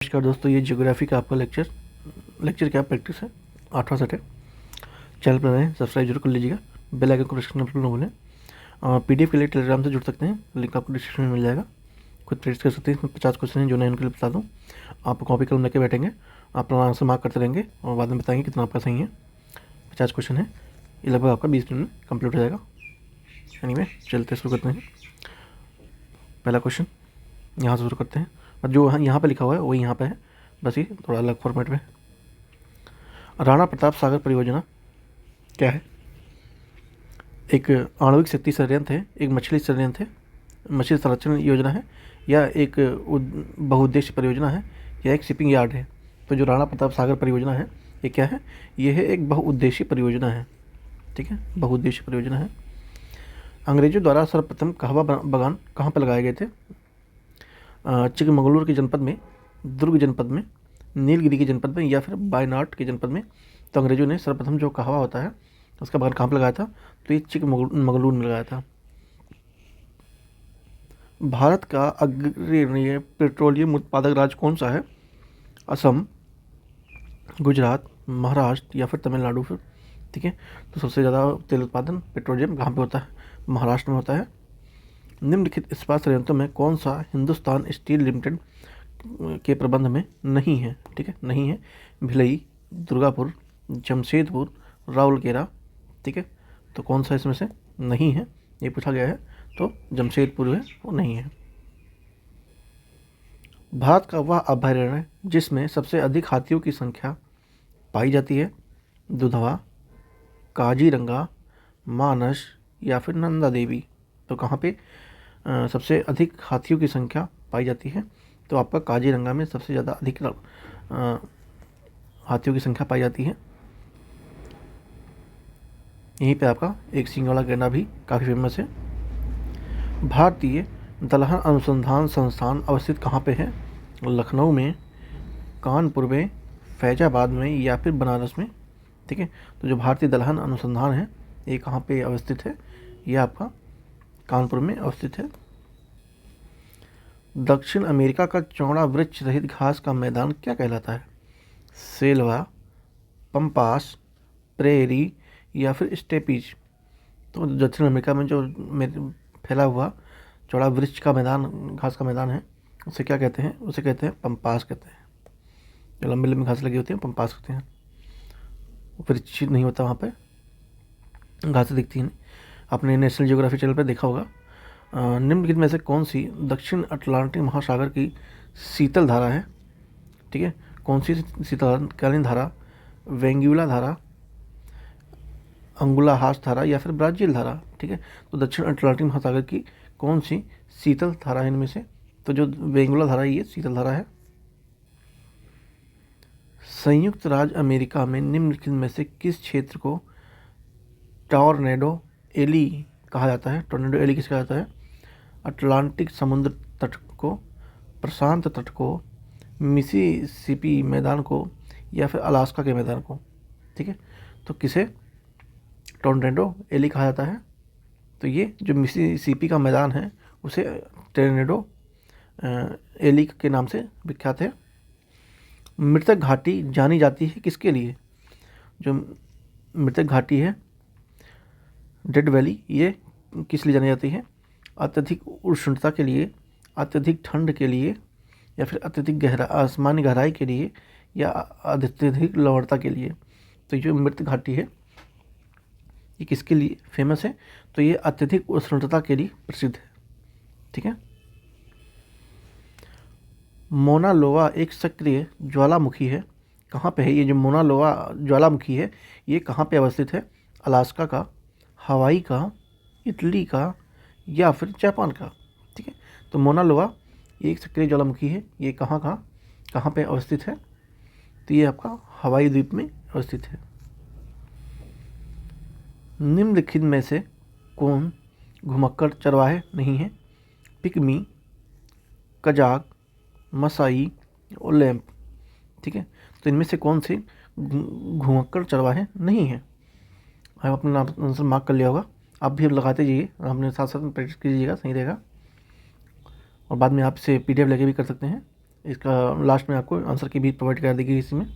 नमस्कार दोस्तों, ये ज्योग्राफी का आपका लेक्चर क्या प्रैक्टिस है, 8वां सेट है। चैनल पर नए सब्सक्राइब जरूर कर लीजिएगा, बेल आइकन को प्रेस करना बिल्कुल ना भूलें। पीडीएफ के लिए टेलीग्राम से जुड़ सकते हैं, लिंक आपको डिस्क्रिप्शन में मिल जाएगा। खुद प्रैक्टिस कर सकते हैं। इसमें 50 क्वेश्चन हैं जो नए उनके लिए बता दूँ। आप कॉपी कलम लेके बैठेंगे, अपना आंसर मार्क करते रहेंगे और बाद में बताएंगे कितना आपका सही है। 50 क्वेश्चन है, ये लगभग आपका 20 मिनट में कम्प्लीट हो जाएगा। एनीवे चलते शुरू करते हैं। पहला क्वेश्चन यहाँ से शुरू करते हैं, और जो यहाँ पे लिखा हुआ है वही यहाँ पे है, बस ये थोड़ा अलग फॉर्मेट में। राणा प्रताप सागर परियोजना क्या है? एक आणविक शक्ति संयंत्र है, एक मछली संयंत्र है, मछली संरक्षण योजना है, या एक बहुउद्देश्य परियोजना है, या एक शिपिंग यार्ड है? तो जो राणा प्रताप सागर परियोजना है ये क्या है? ये है एक बहुउद्देशीय परियोजना है। ठीक है, बहुउद्देशीय परियोजना है। अंग्रेजों द्वारा सर्वप्रथम कहवा बागान कहाँ पर लगाए गए थे? चिकमगलूर के जनपद में, दुर्ग जनपद में, नीलगिरी के जनपद में, या फिर वायनाड के जनपद में। तो अंग्रेजों ने सर्वप्रथम जो कहवा होता है उसका बागान कहाँ पर लगाया था? तो ये चिकमगलूर में लगाया था। भारत का अग्रणी पेट्रोलियम उत्पादक राज्य कौन सा है? असम, गुजरात, महाराष्ट्र, या फिर तमिलनाडु फिर? ठीक है, तो सबसे ज़्यादा तेल उत्पादन पेट्रोलियम कहाँ पे होता है? महाराष्ट्र में होता है। निम्नलिखित इस्पात संयंत्रों में कौन सा हिंदुस्तान स्टील लिमिटेड के प्रबंध में नहीं है? ठीक है, नहीं है। भिलई, दुर्गापुर, जमशेदपुर, राउरकेला। ठीक है, तो कौन सा इसमें से नहीं है ये पूछा गया है, तो जमशेदपुर है वो नहीं है। भारत का वह अभयारण्य जिसमें सबसे अधिक हाथियों की संख्या पाई जाती है? दुधवा, काजीरंगा, मानस, या फिर नंदा देवी? तो कहाँ पे सबसे अधिक हाथियों की संख्या पाई जाती है? तो आपका काजीरंगा में सबसे ज़्यादा अधिक हाथियों की संख्या पाई जाती है। यहीं पे आपका एक सींग वाला गैंडा भी काफ़ी फेमस है। भारतीय दलहन अनुसंधान संस्थान अवस्थित कहाँ पे है? लखनऊ में, कानपुर में, फैजाबाद में, या फिर बनारस में? ठीक है, तो जो भारतीय दलहन अनुसंधान है ये कहाँ पे अवस्थित है? ये आपका कानपुर में अवस्थित है। दक्षिण अमेरिका का चौड़ा वृक्ष रहित घास का मैदान क्या कहलाता है? सेल्वा, पंपास, प्रेरी, या फिर स्टेपीज? तो दक्षिण अमेरिका में जो फैला हुआ चौड़ा वृक्ष का मैदान, घास का मैदान है, उसे क्या कहते हैं? उसे कहते हैं पंपास कहते हैं। जो लंबी लंबी घास लगी होती है पंपास कहते हैं। वृक्ष नहीं होता वहाँ पे, घासें दिखती हैं। आपने नेशनल ज्योग्राफी चैनल पर देखा होगा। निम्नलिखित में से कौन सी दक्षिण अटलांटिक महासागर की शीतल धारा है? ठीक है, कौन सी शीतलकालीन धारा? वेंगुला धारा, अंगुलाहास धारा, या फिर ब्राज़ील धारा? ठीक है, तो दक्षिण अटलांटिक महासागर की कौन सी शीतल धारा है इनमें से? तो जो वेंगुला धारा है ये शीतल धारा है। संयुक्त राज्य अमेरिका में निम्नलिखित में से किस क्षेत्र को टॉर्नेडो एली कहा जाता है? टॉर्नेडो एली किसे कहा जाता है? अटलांटिक समुद्र तट को, प्रशांत तट को, मिसिसिपी मैदान को, या फिर अलास्का के मैदान को? ठीक है, तो किसे टॉर्नेडो एली कहा जाता है? तो ये जो मिसिसिपी का मैदान है उसे टॉर्नेडो एली के नाम से विख्यात है। मृतक घाटी जानी जाती है किसके लिए? जो मृतक घाटी है, डेड वैली, ये किस लिए जानी जाती है? अत्यधिक उष्णता के लिए, अत्यधिक ठंड के लिए, या फिर अत्यधिक आसमानी गहराई के लिए, या अत्यधिक लवणता के लिए? तो जो मृत घाटी है ये किसके लिए फेमस है? तो ये अत्यधिक उष्णता के लिए प्रसिद्ध है। ठीक है, मोना लोवा एक सक्रिय ज्वालामुखी है, कहाँ पे है ये जो मोना लोवा ज्वालामुखी है? ये कहाँ पे अवस्थित है? अलास्का का, हवाई का, इटली का, या फिर जापान का? ठीक है, तो मोना लोवा ये एक सक्रिय ज्वालामुखी है, ये कहाँ पे अवस्थित है? तो ये आपका हवाई द्वीप में अवस्थित है। निम्नलिखित में से कौन घुमक्कड़ चरवाहे नहीं है? पिग्मी, कजाक, मसाई, ओलैम्प? ठीक है, तो इनमें से कौन से घुमक्कड़ चरवाहे नहीं हैं? आप अपना आंसर मार्क कर लिया होगा। आप भी अब लगाते जाइए, अपने साथ साथ प्रैक्टिस कीजिएगा, सही रहेगा। और बाद में आप इसे PDF लेके भी कर सकते हैं। इसका लास्ट में आपको आंसर की भी प्रोवाइड कर देगी इसी में।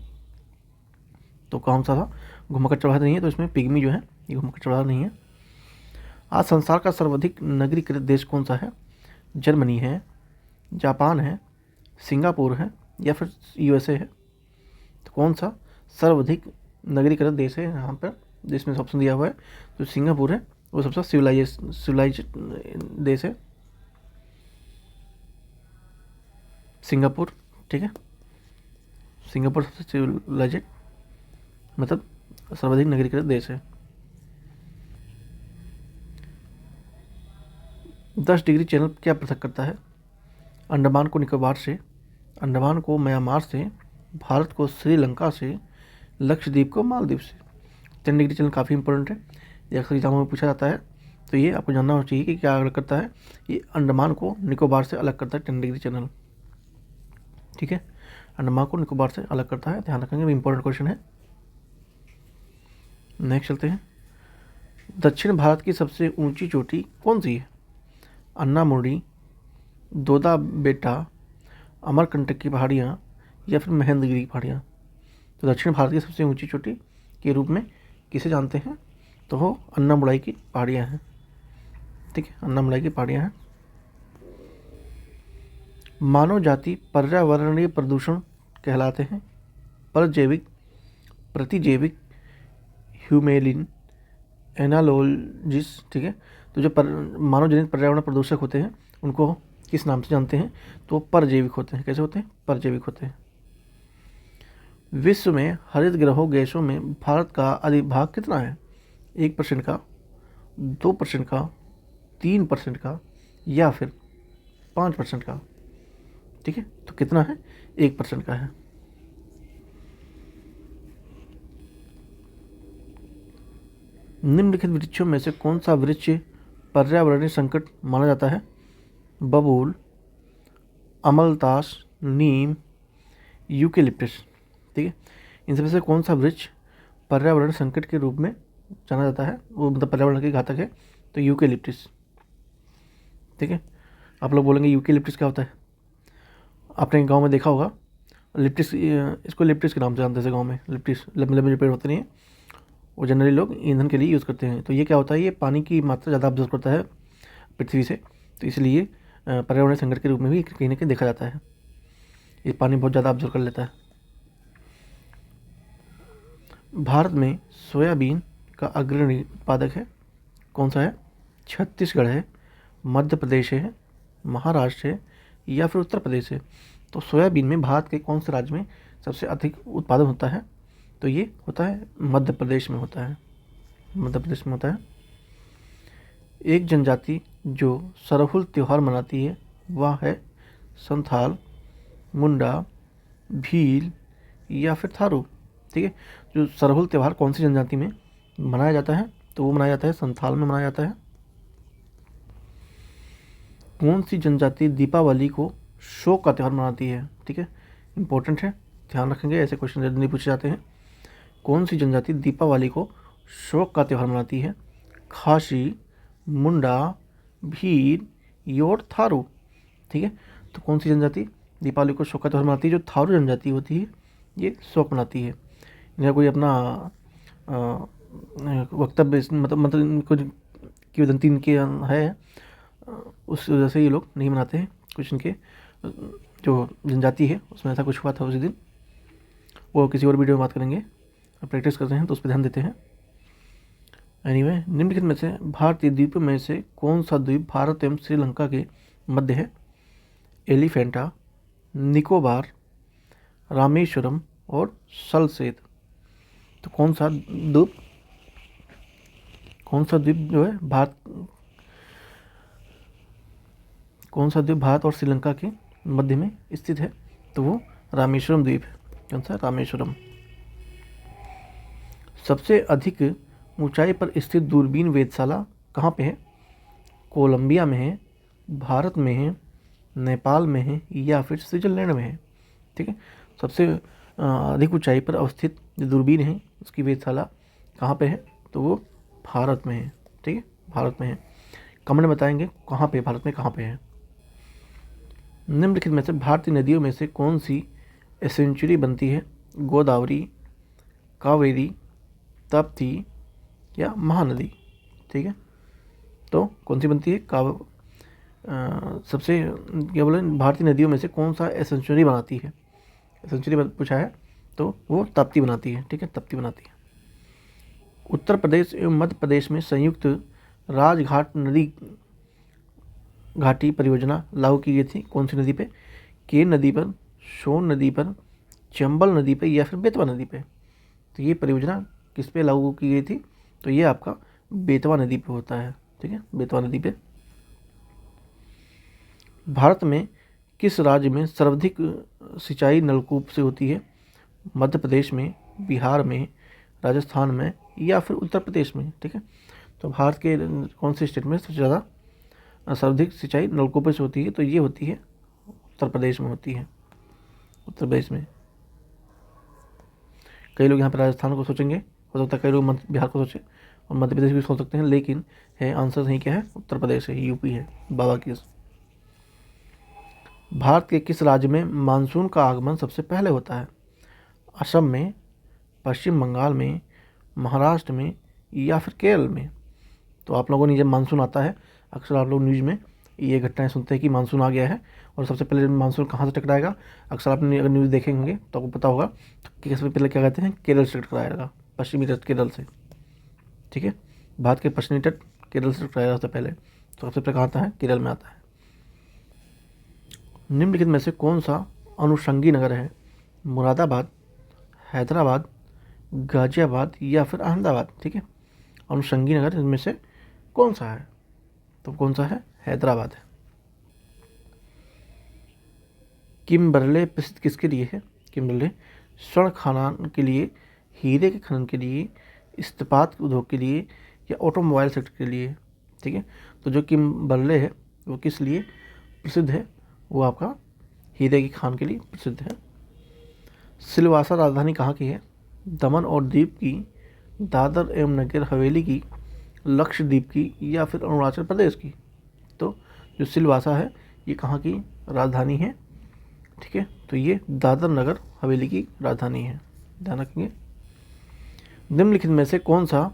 तो कौन सा था, घुमक्कड़ चौराहा नहीं है, तो इसमें पिग्मी जो है ये घुमक्कड़ चौराहा नहीं है। आज संसार का सर्वाधिक नगरीकृत देश कौन सा है? जर्मनी है, जापान है, सिंगापुर है या फिर यूएसए है। तो कौन सा सर्वाधिक नगरीकृत देश है यहाँ पर जिसमें ऑप्शन दिया हुआ है? तो सिंगापुर है, वो सबसे सिविलाइज देश है सिंगापुर। ठीक है, सिंगापुर सबसे सिविलाइजेड मतलब सर्वाधिक नगरीकृत देश है। 10 डिग्री चैनल क्या पृथक करता है? अंडमान को निकोबार से, अंडमान को म्यांमार से, भारत को श्रीलंका से, लक्षद्वीप को मालदीव से। 10 डिग्री चैनल काफ़ी इंपॉर्टेंट है, ये अक्सर एग्जामों में पूछा जाता है, तो ये आपको जानना चाहिए कि क्या अलग करता है। ये अंडमान को निकोबार से अलग करता है 10 डिग्री चैनल। ठीक है, अंडमान को निकोबार से अलग करता है, ध्यान रखेंगे, इंपॉर्टेंट क्वेश्चन है। नेक्स्ट चलते हैं। दक्षिण भारत की सबसे ऊंची चोटी कौन सी है? अन्नामुडी, दोदा बेटा, अमरकंटक की पहाड़ियाँ या फिर महेंद्रगिरी की पहाड़ियाँ। तो दक्षिण भारत की सबसे ऊंची चोटी के रूप में किसे जानते हैं? तो वो अन्नामुलाई की पहाड़ियाँ हैं। ठीक है, अन्नामुलाई की पहाड़ियाँ हैं। मानव जाति पर्यावरणीय प्रदूषण कहलाते हैं? परजैविक, प्रतिजैविक, ह्यूमेलिन, एनालॉजिस। ठीक है, तो जो मानव जनित पर्यावरण प्रदूषक होते हैं उनको किस नाम से जानते हैं? तो परजैविक होते हैं। कैसे होते हैं? परजैविक होते हैं। विश्व में हरित ग्रहों गैसों में भारत का अधिभाग कितना है? 1% का, 2% का, 3% का या फिर 5% का। ठीक है, तो कितना है? 1% का है। निम्नलिखित वृक्षों में से कौन सा वृक्ष पर्यावरणीय संकट माना जाता है? बबूल, अमलतास, नीम, यूकेलिप्टस। ठीक है, इन सब में से कौन सा वृक्ष पर्यावरण संकट के रूप में जाना जाता है, वो मतलब पर्यावरण के घातक है? तो यूकेलिप्टस। ठीक है, आप लोग बोलेंगे यूकेलिप्टस क्या होता है? आपने गांव में देखा होगा लिप्टिस, इसको लिप्टिस के नाम से जानते हैं गांव में। लिप्टिस लंबे लंबे जो पेड़ होते नहीं हैं, वो जनरली लोग ईंधन के लिए यूज़ करते हैं। तो ये क्या होता है, ये पानी की मात्रा ज़्यादा ऑब्जर्व करता है पृथ्वी से, तो इसलिए पर्यावरण संकट के रूप में भी कहीं ना कहीं देखा जाता है। ये पानी बहुत ज़्यादा ऑब्जर्व कर लेता है। भारत में सोयाबीन का अग्रणी उत्पादक है कौन सा है? छत्तीसगढ़ है, मध्य प्रदेश है, महाराष्ट्र है या फिर उत्तर प्रदेश है। तो सोयाबीन में भारत के कौन से राज्य में सबसे अधिक उत्पादन होता है? तो ये होता है मध्य प्रदेश में होता है, मध्य प्रदेश में होता है। एक जनजाति जो सरहुल त्यौहार मनाती है वह है संथाल, मुंडा, भील या फिर थारू। ठीक है, जो सरहुल त्यौहार कौन सी जनजाति में मनाया जाता है? तो वो मनाया जाता है संथाल में मनाया जाता है। कौन सी जनजाति दीपावली को शोक का त्यौहार मनाती है? ठीक है, इंपॉर्टेंट है, ध्यान रखेंगे, ऐसे क्वेश्चन जल्दी पूछे जाते हैं। कौन सी जनजाति दीपावली को शोक का त्यौहार मनाती है? खासी, मुंडा, भील और थारू। ठीक है, तो कौन सी जनजाति दीपावली को शोक का त्यौहार मनाती है? जो थारू जनजाति होती है ये शोक मनाती है। इनका कोई अपना वक्तव्य मतलब कुछ किंवदंती इनके है, उस वजह से ये लोग नहीं मनाते हैं। कुछ इनके जो जनजाति है उसमें ऐसा कुछ हुआ था उसी दिन, वो किसी और वीडियो में बात करेंगे। प्रैक्टिस करते हैं तो उस पर ध्यान देते हैं। एनीवे, निम्नलिखित में से भारतीय द्वीपों में से कौन सा द्वीप भारत एवं श्रीलंका के मध्य है? एलिफेंटा, निकोबार, रामेश्वरम और सलसेत। तो कौन सा द्वीप जो है भारत और श्रीलंका के मध्य में स्थित है? तो वो रामेश्वरम द्वीप है। कौन सा? रामेश्वरम। सबसे अधिक ऊंचाई पर स्थित दूरबीन वेधशाला कहाँ पे है? कोलंबिया में है, भारत में है, नेपाल में है या फिर स्विट्जरलैंड में है। ठीक है, सबसे अधिक ऊंचाई पर अवस्थित जो दूरबीन है उसकी वेधशाला कहाँ पे है? तो वो भारत में है। ठीक है, भारत में है। कमेंट में बताएंगे कहाँ पे, भारत में कहाँ पे है। निम्नलिखित में से भारतीय नदियों में से कौन सी एसेंचुरी बनती है? गोदावरी, कावेरी, ताप्ती या महानदी? ठीक है, तो कौन सी बनती है? सबसे क्या बोले, भारतीय नदियों में से कौन सा एसेंचुरी बनाती है? एसेंचुरी पूछा है तो वो ताप्ती बनाती है। ठीक है, ताप्ती बनाती है। उत्तर प्रदेश एवं मध्य प्रदेश में संयुक्त राजघाट नदी घाटी परियोजना लागू की गई थी। कौन सी नदी पे? केन नदी पर, सोन नदी पर, चंबल नदी पे या फिर बेतवा नदी पे? तो ये परियोजना किस पे लागू की गई थी? तो ये आपका बेतवा नदी पे होता है। ठीक है, बेतवा नदी पे। भारत में किस राज्य में सर्वाधिक सिंचाई नलकूप से होती है? मध्य प्रदेश में, बिहार में, राजस्थान में या फिर उत्तर प्रदेश में? ठीक है, तो भारत के कौन से स्टेट में सबसे ज़्यादा सर्वाधिक सिंचाई नलकूपों से होती है? तो ये होती है उत्तर प्रदेश में होती है, उत्तर प्रदेश में। कई लोग यहाँ पर राजस्थान को सोचेंगे, हो सकता है कई लोग बिहार को सोचें और मध्य प्रदेश भी सोच सकते हैं, लेकिन है आंसर सही क्या है? उत्तर प्रदेश है, यूपी है, बाबा की। भारत के किस राज्य में मानसून का आगमन सबसे पहले होता है? असम में, पश्चिम बंगाल में, महाराष्ट्र में या फिर केरल में? तो आप लोगों ने जब मानसून आता है, अक्सर आप लोग न्यूज़ में ये घटनाएं सुनते हैं कि मानसून आ गया है, और सबसे पहले मानसून कहाँ से टकराएगा? अक्सर आपने अगर न्यूज़ देखे होंगे तो आपको पता होगा कि सबसे पहले क्या कहते हैं? केरल से टकराएगा, पश्चिमी तट केरल से। ठीक है, भारत के पश्चिमी तट केरल से टकराएगा सबसे पहले, तो सबसे पहले कहाँ आता है? केरल में आता है। निम्नलिखित में से कौन सा अनुषंगी नगर है? मुरादाबाद, हैदराबाद, गाजियाबाद या फिर अहमदाबाद? ठीक है, अनुषंगी नगर इनमें से कौन सा है? तो कौन सा है? हैदराबाद है। किम्बरले प्रसिद्ध किसके लिए है? किम्बरले स्वर्ण खनन के लिए, हीरे के खनन के लिए, इस्पात उद्योग के लिए या ऑटोमोबाइल सेक्टर के लिए? ठीक है, तो जो किम्बरले है वो किस लिए प्रसिद्ध है? वो आपका हीरे की खान के लिए प्रसिद्ध है। सिलवासा राजधानी कहाँ की है? दमन और दीप की, दादर एवं नगर हवेली की, लक्षद्वीप की या फिर अरुणाचल प्रदेश की? तो जो सिलवासा है ये कहाँ की राजधानी है? ठीक है, तो ये दादर नगर हवेली की राजधानी है, ध्यान रखेंगे। निम्नलिखित में से कौन सा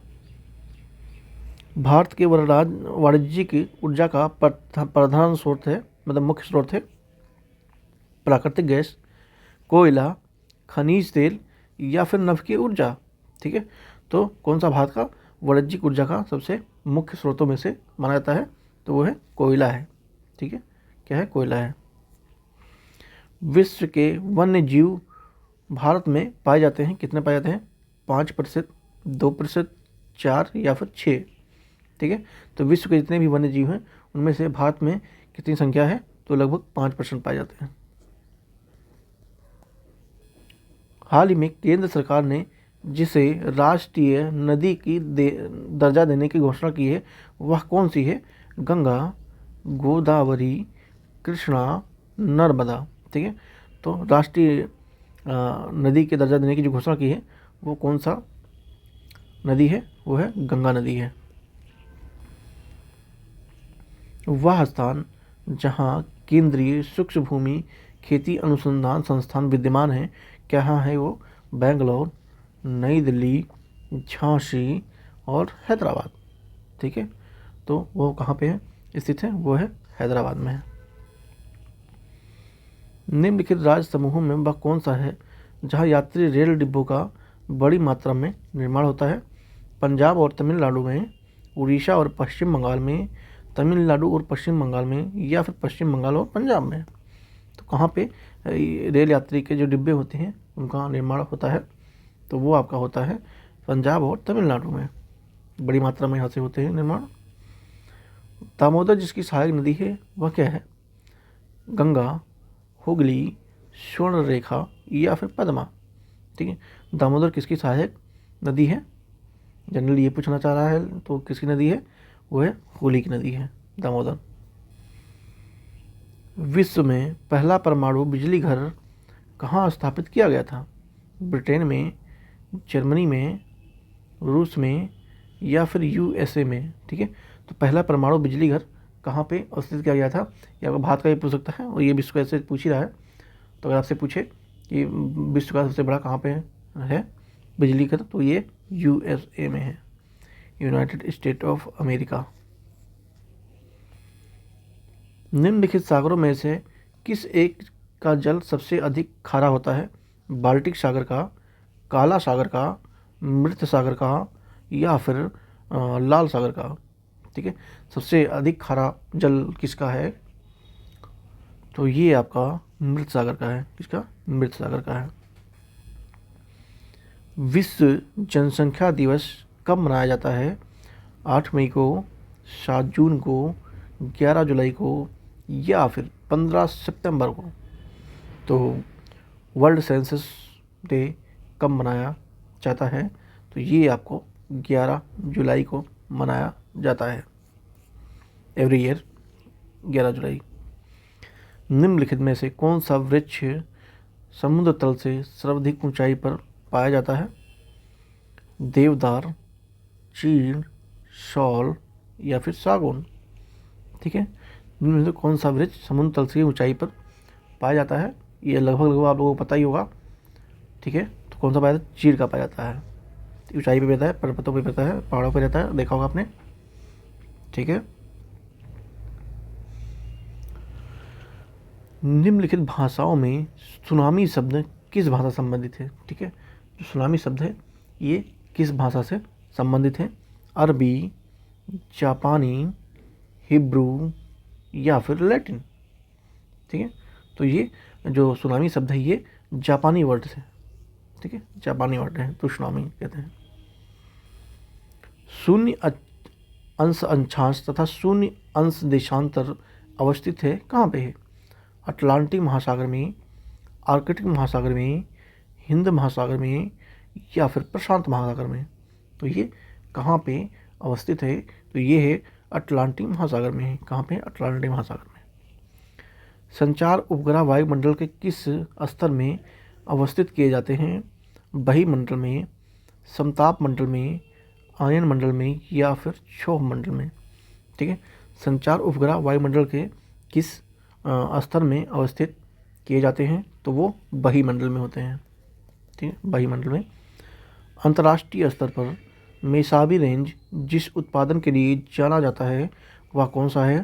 भारत के वाणिज्यिक ऊर्जा का प्रधान स्रोत है, मतलब मुख्य स्रोत है? प्राकृतिक गैस, कोयला, खनिज तेल या फिर नवकीय ऊर्जा? ठीक है, तो कौन सा भारत का वाणिज्यिक ऊर्जा का सबसे मुख्य स्रोतों में से माना जाता है? तो वो है कोयला है। ठीक है, क्या है? कोयला है। विश्व के वन्य जीव भारत में पाए जाते हैं, कितने पाए जाते हैं? 5%, 2%, 4 या फिर 6? ठीक है, तो विश्व के जितने भी वन्य जीव हैं उनमें से भारत में कितनी संख्या है? तो लगभग 5% पाए जाते हैं। हाल ही में केंद्र सरकार ने जिसे राष्ट्रीय नदी की दर्जा देने की घोषणा की है वह कौन सी है? गंगा, गोदावरी, कृष्णा, नर्मदा? ठीक है, तो राष्ट्रीय नदी के दर्जा देने की जो घोषणा की है वो कौन सा नदी है? वो है गंगा नदी है। वह स्थान जहाँ केंद्रीय सूक्ष्म भूमि खेती अनुसंधान संस्थान विद्यमान है, कहाँ है वो? बेंगलोर, नई दिल्ली, झांसी और हैदराबाद। ठीक है, तो वो कहाँ पे है स्थित है? वो है हैदराबाद में है। निम्नलिखित राज्य समूहों में वह कौन सा है जहाँ यात्री रेल डिब्बों का बड़ी मात्रा में निर्माण होता है? पंजाब और तमिलनाडु में, उड़ीसा और पश्चिम बंगाल में, तमिलनाडु और पश्चिम बंगाल में या फिर पश्चिम बंगाल और पंजाब में? तो कहाँ पे रेल यात्री के जो डिब्बे होते हैं उनका निर्माण होता है? तो वो आपका होता है पंजाब और तमिलनाडु में, बड़ी मात्रा में यहाँ से होते हैं निर्माण। दामोदर जिसकी सहायक नदी है वह क्या है? गंगा, हुगली, स्वर्ण रेखा या फिर पद्मा? ठीक है, दामोदर किसकी सहायक नदी है? जनरली ये पूछना चाह रहा है, तो किसकी नदी है? वो है हुगली की नदी है, दामोदर। विश्व में पहला परमाणु बिजली घर कहाँ स्थापित किया गया था? ब्रिटेन में, जर्मनी में, रूस में या फिर यूएसए में? ठीक है, तो पहला परमाणु बिजली घर कहाँ पे अवस्थित किया गया था? ये आपका भारत का भी पूछ सकता है, और ये विश्व का ऐसे पूछ ही रहा है। तो अगर आपसे पूछे कि विश्व का सबसे बड़ा कहाँ पे है बिजली का, तो ये USA में है, यूनाइटेड स्टेट ऑफ अमेरिका। निम्नलिखित सागरों में से किस एक का जल सबसे अधिक खारा होता है? बाल्टिक सागर का, काला सागर का, मृत सागर का, या फिर लाल सागर का? ठीक है, सबसे अधिक खारा जल किसका है? तो ये आपका मृत सागर का है। किसका? मृत सागर का है। विश्व जनसंख्या दिवस कब मनाया जाता है? 8 मई को, 7 जून को, 11 जुलाई को, या फिर 15 सितंबर को? तो वर्ल्ड सेंसस डे कब मनाया जाता है? तो ये आपको 11 जुलाई को मनाया जाता है, एवरी ईयर 11 जुलाई। निम्नलिखित में से कौन सा वृक्ष समुद्र तल से सर्वाधिक ऊंचाई पर पाया जाता है? देवदार, चीड़, शॉल, या फिर सागौन? ठीक है, इनमें से कौन सा वृक्ष समुद्र तल से ऊंचाई पर पाया जाता है? ये लगभग आप लोगों को पता ही होगा। ठीक है, तो कौन सा पाया जाता है? चीड़ का पाया जाता है। ऊंचाई पे रहता है, पर्वतों पे रहता है, पहाड़ों पे रहता है, देखा होगा आपने। ठीक है, निम्नलिखित भाषाओं में सुनामी शब्द किस भाषा संबंधित है? ठीक है, जो सुनामी शब्द है ये किस भाषा से संबंधित है? अरबी, जापानी, हिब्रू, या फिर लैटिन? ठीक है, तो ये जो सुनामी शब्द है ये जापानी वर्ड से, ठीक है, जापानी वर्ड है, तो सुनामी कहते हैं। शून्य अंश अक्षांश तथा शून्य अंश देशांतर अवस्थित है कहाँ पे है? अटलांटिक महासागर में, आर्कटिक महासागर में, हिंद महासागर में, या फिर प्रशांत महासागर में? तो ये कहाँ पे अवस्थित है? तो ये है अटलांटिक महासागर में है। कहाँ पे? अटलांटिक महासागर में। संचार उपग्रह वायुमंडल के किस स्तर में अवस्थित किए जाते हैं? बहिमंडल में, समताप मंडल में, आयन मंडल में, या फिर क्षोभ मंडल में? ठीक है, संचार उपग्रह वायुमंडल के किस स्तर में अवस्थित किए जाते हैं? तो वो बहिमंडल में होते हैं। ठीक है, बहिमंडल में। अंतर्राष्ट्रीय स्तर पर मेसाबी रेंज जिस उत्पादन के लिए जाना जाता है वह कौन सा है?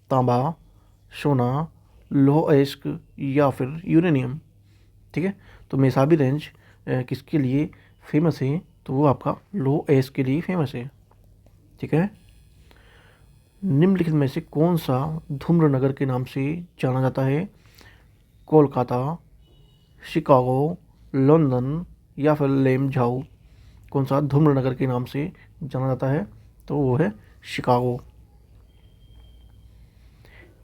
तांबा, सोना, लौह अयस्क, या फिर यूरेनियम? ठीक है, तो मेसाबी रेंज किसके लिए फेमस है? तो वो आपका लौह अयस्क के लिए फेमस है। ठीक है, निम्नलिखित में से कौन सा धूम्र नगर के नाम से जाना जाता है? कोलकाता, शिकागो, लंदन, या फिर लेमझाओ? कौन सा धूम्र नगर के नाम से जाना जाता है? तो वो है शिकागो।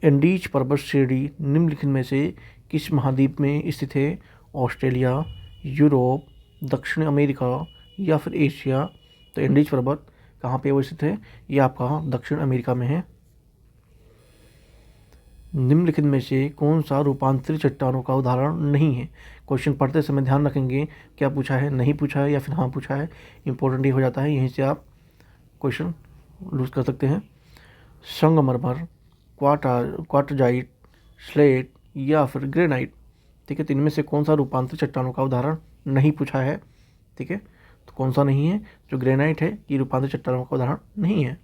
एंडीज पर्वत श्रेणी निम्नलिखित में से किस महाद्वीप में स्थित है? ऑस्ट्रेलिया, यूरोप, दक्षिण अमेरिका, या फिर एशिया? तो एंडीज पर्वत कहाँ पे अवस्थित है? ये आपका दक्षिण अमेरिका में है। निम्नलिखित में से कौन सा रूपांतरित चट्टानों का उदाहरण नहीं है? क्वेश्चन पढ़ते समय ध्यान रखेंगे क्या पूछा है, नहीं पूछा है, या फिर हाँ पूछा है। इंपॉर्टेंट ये हो जाता है, यहीं से आप क्वेश्चन लूज कर सकते हैं। संगमरमर, क्वार्टजाइट, स्लेट, या फिर ग्रेनाइट? ठीक है, तो इनमें से कौन सा रूपांतरित चट्टानों का उदाहरण नहीं पूछा है? ठीक है, तो कौन सा नहीं है? जो ग्रेनाइट है ये रूपांतरित चट्टानों का उदाहरण नहीं है।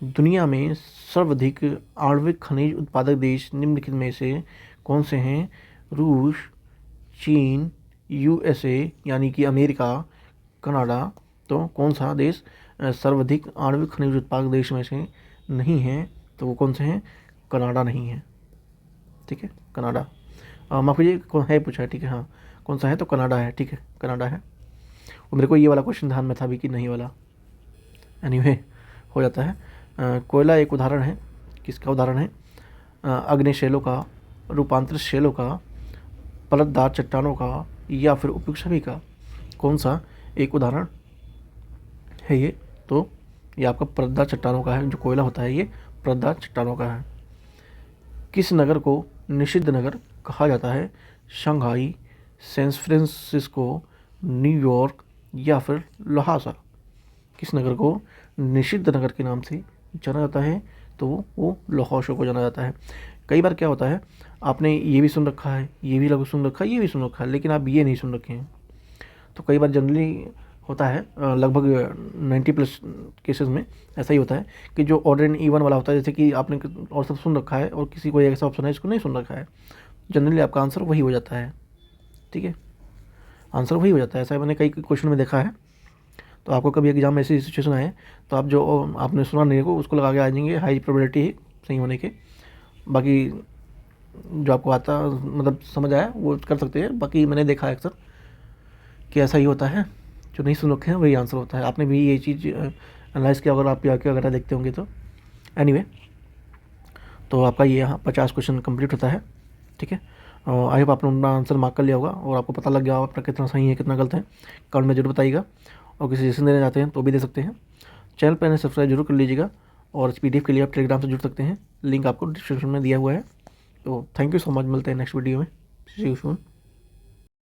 दुनिया में सर्वाधिक आणविक खनिज उत्पादक देश निम्नलिखित में से कौन से हैं? रूस, चीन, USA यानी कि अमेरिका, कनाडा? तो कौन सा देश सर्वाधिक आणविक खनिज उत्पादक देश में से नहीं है? तो वो कौन से हैं? कनाडा नहीं है। ठीक है, कनाडा। माफ कीजिए, कौन है पूछा है? ठीक है, हाँ, कौन सा है? तो कनाडा है। ठीक है, कनाडा है। और मेरे को ये वाला क्वेश्चन ध्यान में था भी कि नहीं वाला, एनीवे हो जाता है। कोयला एक उदाहरण है। किसका उदाहरण है? अग्निशैलों का, रूपांतरित शैलों का, परतदार चट्टानों का, या फिर उपयुक्त सभी का? कौन सा एक उदाहरण है ये? तो ये आपका परतदार चट्टानों का है। जो कोयला होता है ये परतदार चट्टानों का है। किस नगर को निषिद्ध नगर कहा जाता है? शंघाई, सैन फ्रांसिस्को, न्यूयॉर्क, या फिर लहासा? किस नगर को निषिद्ध नगर के नाम से जाना जाता है तो वो लाहौर शो को जाना जाता है। कई बार क्या होता है, आपने ये भी सुन रखा है, ये भी लगभग सुन रखा है, ये भी सुन रखा है, लेकिन आप ये नहीं सुन रखे हैं। तो कई बार जनरली होता है, लगभग 90+ केसेस में ऐसा ही होता है कि जो ऑड एंड इवन वाला होता है, जैसे कि आपने और सब सुन रखा है और किसी कोई ऐसा ऑप्शन है जिसको नहीं सुन रखा है, जनरली आपका आंसर वही हो जाता है। ठीक है, आंसर वही हो जाता है। ऐसा मैंने कई क्वेश्चन में देखा है। तो आपको कभी एग्जाम में ऐसी सिचुएशन आए तो आप जो आपने सुना नहीं को उसको लगा के आ जाएंगे, हाई प्रोबेबिलिटी है सही होने के। बाकी जो आपको आता मतलब समझ आया वो कर सकते हैं। बाकी मैंने देखा है अक्सर कि ऐसा ही होता है, जो नहीं सुन रखे हैं वही आंसर होता है। आपने भी ये चीज़ एनालाइज किया अगर आप पीआरक्यू वगैरह देखते होंगे तो। एनीवे, तो आपका ये यहाँ 50 क्वेश्चन कंप्लीट होता है। ठीक है, आई होप आपने अपना आंसर मार्क कर लिया होगा और आपको पता लग गया होगा अपना कितना सही है कितना गलत है। कमेंट में जरूर बताइएगा, और किसी सजेशन देना चाहते हैं तो भी दे सकते हैं। चैनल पर सब्सक्राइब जरूर कर लीजिएगा, और इस PDF के लिए आप टेलीग्राम से जुड़ सकते हैं, लिंक आपको डिस्क्रिप्शन में दिया हुआ है। तो थैंक यू सो मच, मिलते हैं नेक्स्ट वीडियो में। सी यू सून।